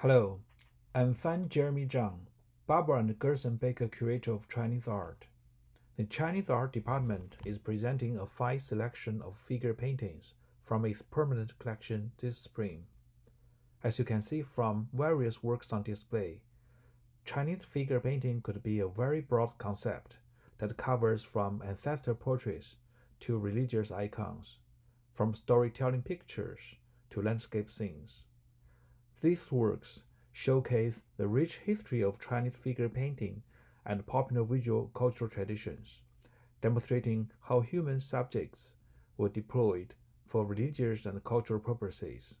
Hello, I'm Fan Jeremy Zhang, barber and Gerson Baker Curator of Chinese art. The Chinese art department is presenting a fine selection of figure paintings from its permanent collection this spring. As you can see from various works on display, Chinese figure painting could be a very broad concept that covers from ancestor portraits to religious icons, from storytelling pictures to landscape scenes. These works showcase the rich history of Chinese figure painting and popular visual cultural traditions, demonstrating how human subjects were deployed for religious and cultural purposes.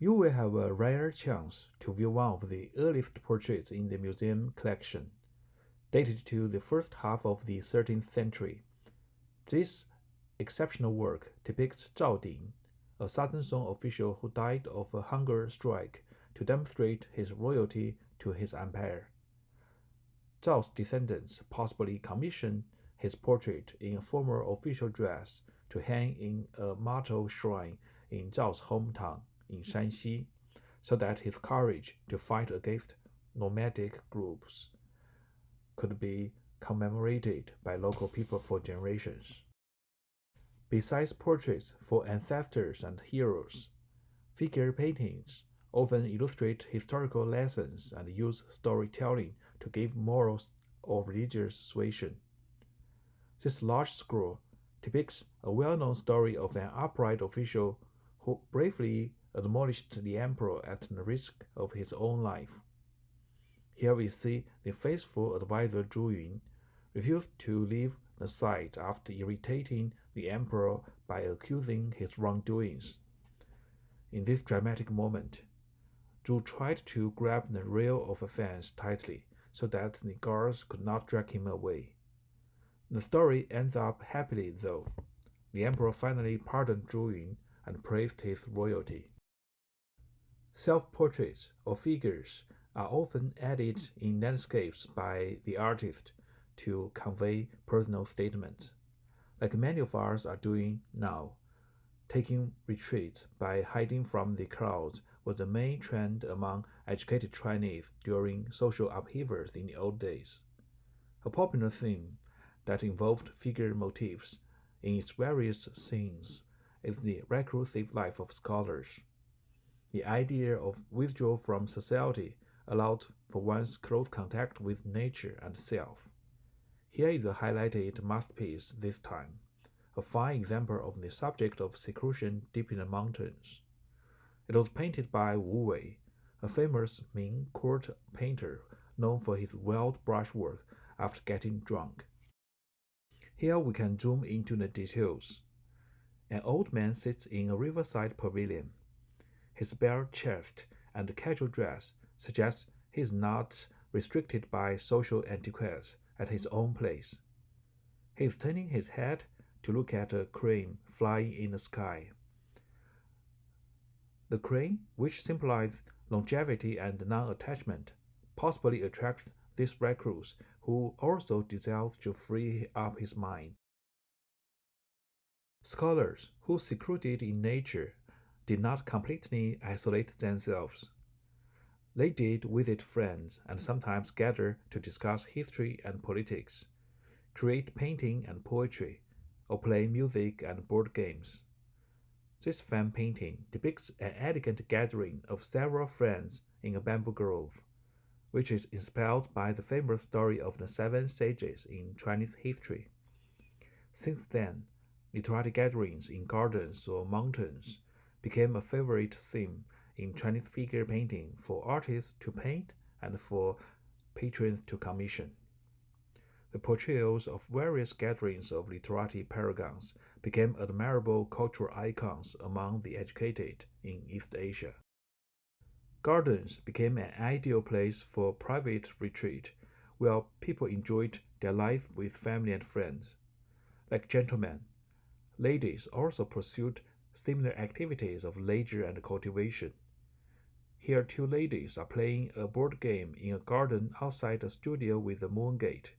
You will have a rare chance to view one of the earliest portraits in the museum collection, dated to the first half of the 13th century. This exceptional work depicts Zhao Ding, a Southern Song official who died of a hunger strike to demonstrate his loyalty to his empire. Zhao's descendants possibly commissioned his portrait in a formal official dress to hang in a marble shrine in Zhao's hometown in Shanxi, so that his courage to fight against nomadic groups could be commemorated by local people for generations. Besides portraits for ancestors and heroes, figure paintings often illustrate historical lessons and use storytelling to give moral or religious suasion. This large scroll depicts a well-known story of an upright official who bravely admonished the emperor at the risk of his own life. Here we see the faithful advisor Zhu Yun refused to leave the site after irritating the emperor by accusing his wrongdoings. In this dramatic moment, Zhu tried to grab the rail of a fence tightly so that the guards could not drag him away. The story ends up happily though. The emperor finally pardoned Zhu Yun and praised his loyalty. Self-portraits or figures are often added in landscapes by the artist to convey personal statements, like many of us are doing now. Taking retreats by hiding from the crowds was the main trend among educated Chinese during social upheavals in the old days. A popular theme that involved figure motifs in its various scenes is the reclusive life of scholars. The idea of withdrawal from society allowed for one's close contact with nature and self. Here is a highlighted masterpiece this time, a fine example of the subject of seclusion deep in the mountains. It was painted by Wu Wei, a famous Ming court painter known for his wild brushwork after getting drunk. Here we can zoom into the details. An old man sits in a riverside pavilion. His bare chest and casual dress suggest he is not restricted by social etiquettes at his own place. He is turning his head to look at a crane flying in the sky. The crane, which symbolizes longevity and non-attachment, possibly attracts this recluse who also desires to free up his mind. Scholars who secluded in nature did not completely isolate themselves. They did visit friends and sometimes gather to discuss history and politics, create painting and poetry, or play music and board games. This fan painting depicts an elegant gathering of several friends in a bamboo grove, which is inspired by the famous story of the seven sages in Chinese history. Since then, literary gatherings in gardens or mountains became a favorite theme in Chinese figure painting for artists to paint and for patrons to commission. The portrayals of various gatherings of literary paragons became admirable cultural icons among the educated in East Asia. Gardens became an ideal place for private retreat, where people enjoyed their life with family and friends. Like gentlemen, ladies also pursued similar activities of leisure and cultivation. Here, two ladies are playing a board game in a garden outside a studio with a moon gate.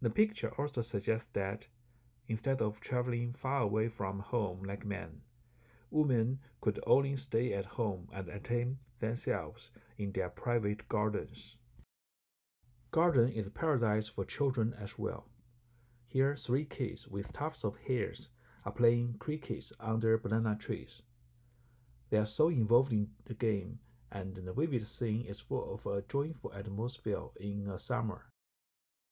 The picture also suggests that, instead of traveling far away from home like men, women could only stay at home and entertain themselves in their private gardens. Garden is a paradise for children as well. Here, three kids with tufts of hairs are playing cricket under banana trees. They are so involved in the game, and the vivid scene is full of a joyful atmosphere in summer.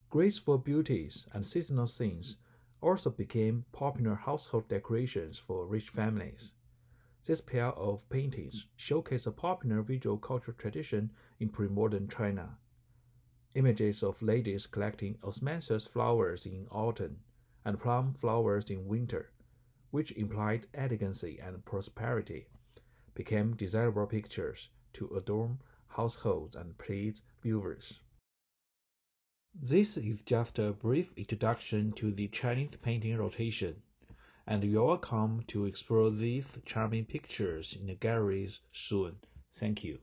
Graceful beauties and seasonal scenes also became popular household decorations for rich families. This pair of paintings showcase a popular visual cultural tradition in pre-modern China. Images of ladies collecting osmanthus flowers in autumn and plum flowers in winter, which implied elegancy and prosperity, became desirable pictures to adorn households and please viewers. This is just a brief introduction to the Chinese painting rotation, and you're welcome to explore these charming pictures in the galleries soon. Thank you.